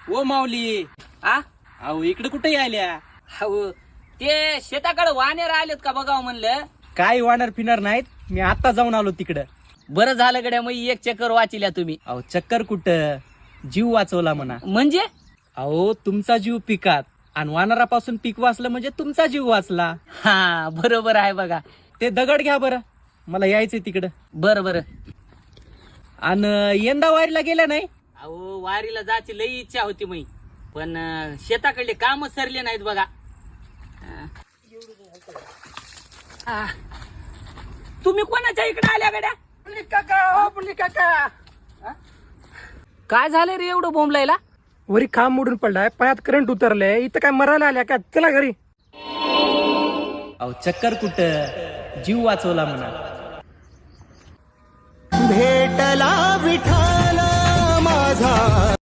ओ माऊली आ अहो इकडे कुठे यायल्या? अहो ते शेताकडे वानेर आलेत का बघावं म्हणलं. काय वाणार फिरणार नाहीत, मी आता जाऊन आलो तिकडं. बरं झालं गड्या, मग एक चक्कर वाचिल्या तुम्ही. अहो चक्कर कुठं, जीव वाचवला म्हणा. म्हणजे अहो तुमचा जीव पिकात आणि वानरापासून पीक वाचलं म्हणजे तुमचा जीव वाचला. हा बरोबर आहे बघा. ते दगड घ्या बरं, मला यायचंय तिकडं. बरं बरं. आणि यंदा वारीला गेल्या नाही? अहो वारीला जायची लई इच्छा होती मी, पण शेताकडले काम सरले नाहीत बघा. आ, तुम्ही कोणाच्या इकडे आल्या गड्या? काय झालं रे एवढं बोंबलायला? वरी खांब मोडून पडलाय, पायात करंट उतरले, इथं काय मरायला आल्या का? चला घरी. अहो चक्कर कुठं, जीव वाचवला म्हणा. भेटला